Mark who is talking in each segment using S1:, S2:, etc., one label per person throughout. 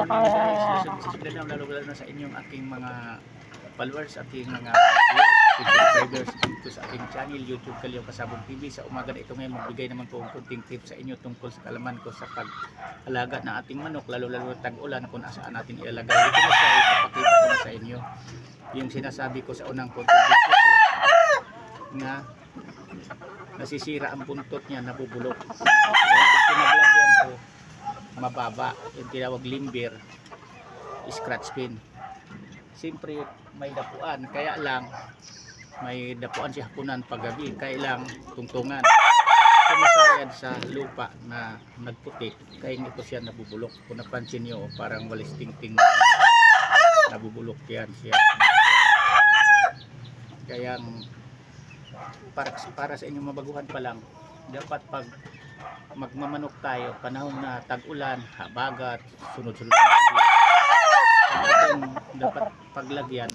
S1: morning guys, susunod na lalo na sa inyong aking mga followers, aking mga viewers, aking subscribers dito sa aking channel YouTube Kalyaw Kasabong TV. Sa umaga na ito ngayon, magbigay naman po ang kunting tips sa inyo tungkol sa kalaman ko sa pag-alaga ng ating manok, lalo tag-ulan kung saan natin ilalagay. Ito na siya, ipapakita ko na sa inyo yung sinasabi ko sa unang content video ko na nasisira ang buntot niya, nabubulok. Kaya pinaglagyan ko mababa, yung tinawag limber, scratch pin. Siyempre may dapuan, kaya lang may dapuan si hapunan paggabi, kaya lang tungtungan sumasayad sa lupa na nagputik, kaya ito siya nabubulok. Kung napansin nyo, parang walis tingting nabubulok yan siya. Kaya para sa inyong mabaguhan pa lang, dapat pag magmamanok tayo, panahon na tag-ulan, habagat, sunod-sunod ang bagyo, dapat paglagyan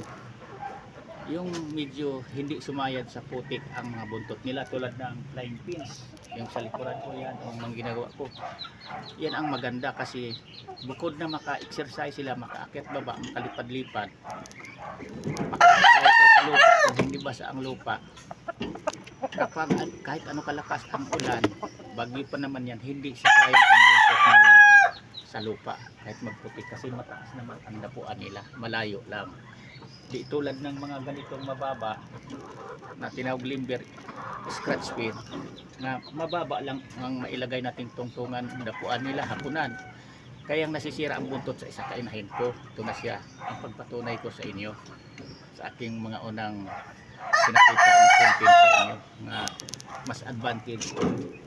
S1: yung medyo hindi sumayad sa putik ang mga buntot nila, tulad ng flying pins, yung sa likuran ko yan, o mga ginagawa ko. Yan ang maganda kasi bukod na maka-exercise sila, maka-akit baba, makalipad-lipad, makakakay sa lupa, kung hindi basa ang lupa. Kapag kahit ano kalakas ang ulan, bagyo pa naman yan, hindi siya kaya ang buntot nila sa lupa kahit magputik, kasi mataas naman ang dapuan nila, malayo lang. Di tulad ng mga ganitong mababa na tinawag limber, scratch pin, na mababa lang ang mailagay nating tungtungan, dapuan nila, hapunan, kaya nasisira ang buntot sa isa. Kainahin ko, ito na siya ang pagpatunay ko sa inyo sa aking mga unang pinakita ang content sa inyo na mas advantage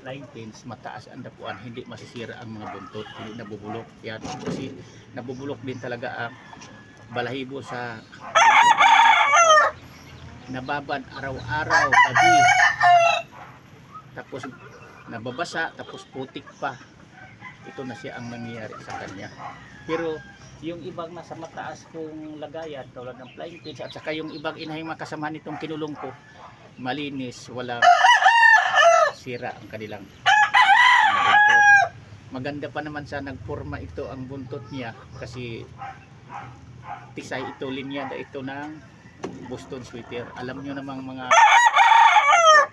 S1: flying pins, mataas ang dapuan, hindi masisira ang mga buntot, hindi nabubulok yan, kasi nabubulok din talaga ang balahibo sa nababad araw-araw, gabi, tapos nababasa, tapos putik pa. Ito na siya ang nangyayari sa kanya. Pero yung ibang nasa mataas kong lagayan, tulad ng flying pins, at saka yung ibang inahing makasamahan nitong kinulong ko, malinis, walang sira ang kanilang buntot. Maganda pa naman sa nagporma ito ang buntot niya, kasi tisay ito, linyada ito ng Boston sweater. Alam nyo namang mga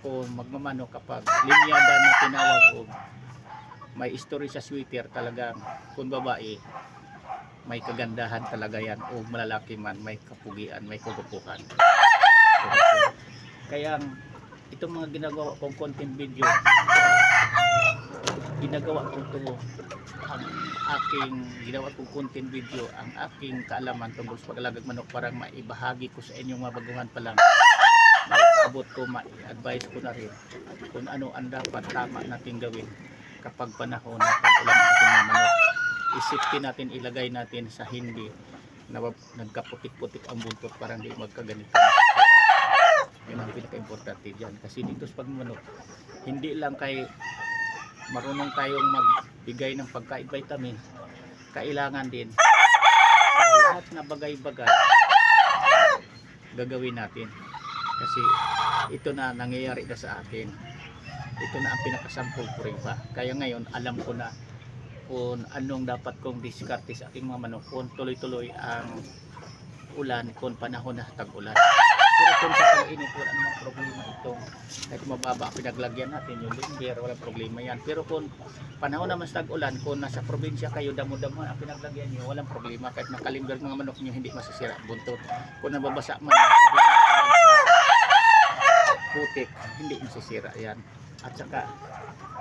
S1: kung magmamano, kapag linyada na tinawag o may story sa sweater, talagang kung babae may kagandahan talaga yan, o malalaki man may kapugian, may kagupuhan. Kaya itong mga ginagawa kong content video, ginagawa ko ito, ang aking ginawa kong content video, ang aking kaalaman tungkol sa pag-alagang manok, parang maibahagi ko sa inyong mabaguhan pa lang, maabot ko, ma-advise ko na rin kung ano ang dapat tama natin gawin kapag panahon na pag-ulan ng ating mga manok. Isipin natin, ilagay natin sa hindi na nagkaputik-putik ang buntot, para hindi magkaganito. Yun ang pinaka-importante dyan, kasi dito sa pagmanok, hindi lang kay marunong tayong magbigay ng pagkain, vitamin, kailangan din sa lahat na bagay-bagay gagawin natin, kasi ito na nangyayari na sa akin. Ito na ang pinakasampol ko rin pa. Kaya ngayon alam ko na kung anong dapat kong diskarte sa aking mga manok kung tuloy-tuloy ang ulan, kung panahon na tag-ulan. Pero kung sa pag-init, wala namang problema ito. Kahit mababa pinaglagyan natin yung limber, wala problema yan. Pero kung panahon naman sa tag-ulan, kung nasa probinsya kayo, damo-damo ang pinaglagyan nyo, walang problema. Kahit nakalimber mga manok nyo, hindi masisira ang buntot. Kung nababasa man sa putik, hindi masisira yan. At saka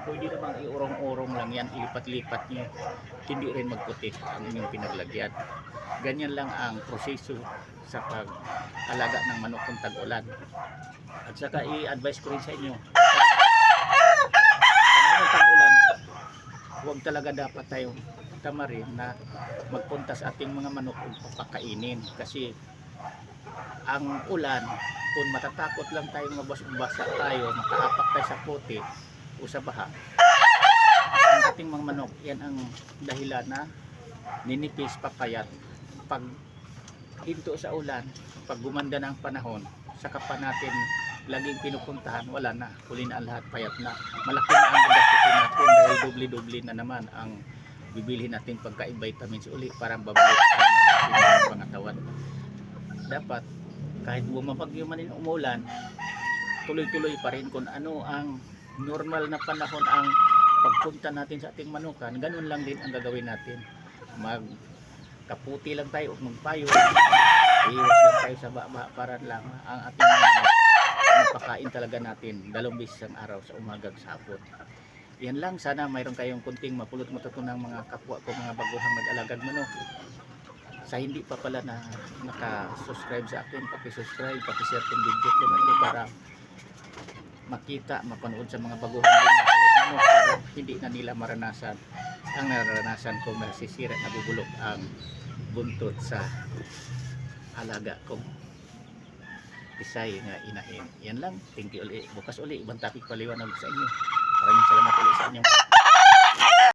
S1: pwede namang iurong-urong lang yan, ilipat-lipat nyo, hindi rin magputik ang inyong pinaglagyan. Ganyan lang ang proseso sa pag-alaga ng manok kung tag-ulan. At saka i-advise ko rin sa inyo, panahon ng tag-ulan, huwag talaga dapat tayong tamarin na magpunta sa ating mga manok kung papakainin, kasi ang ulan, kung matatakot lang tayong mabasa tayo, makahapak tayo sa putik o sa baha, ang ating mga manok, yan ang dahilan na ninipis, papayat. Pag hinto sa ulan, pag gumanda na ang panahon, saka pa natin laging pinupuntahan, wala na, huli na ang lahat, payat na. Malaki na ang gastusin natin, dahil doble-doble na naman ang bibilhin natin pagkain vitamins uli para babalik ang ating pangatawan. Dapat kahit bumabagyo man yung umulan, tuloy-tuloy pa rin kung ano ang normal na panahon ang pagpunta natin sa ating manukan, ganun lang din ang gagawin natin. Magkaputi lang tayo, magpayo, iwas lang tayo sa baba para lang ang ating mapakain talaga natin 2 beses ang araw, sa umaga at sa hapon. Yan lang, sana mayroon kayong kunting mapulot matutunang mga kapwa ko, mga baguhang nag-alagad manok. Sa hindi pa pala na naka-subscribe sa akin, paki-subscribe, paki-share tong video ko na ito para makita, mapanood sa mga baguhang nag-alagad manok, para hindi na nila maranasan ang naranasan kong nasisira, nabubulok ang buntot sa alaga kong isay nga inahin. Yan lang, thank you ulit. Bukas uli, ibang topic paliwanag sa inyo. Maraming salamat ulit sa inyo.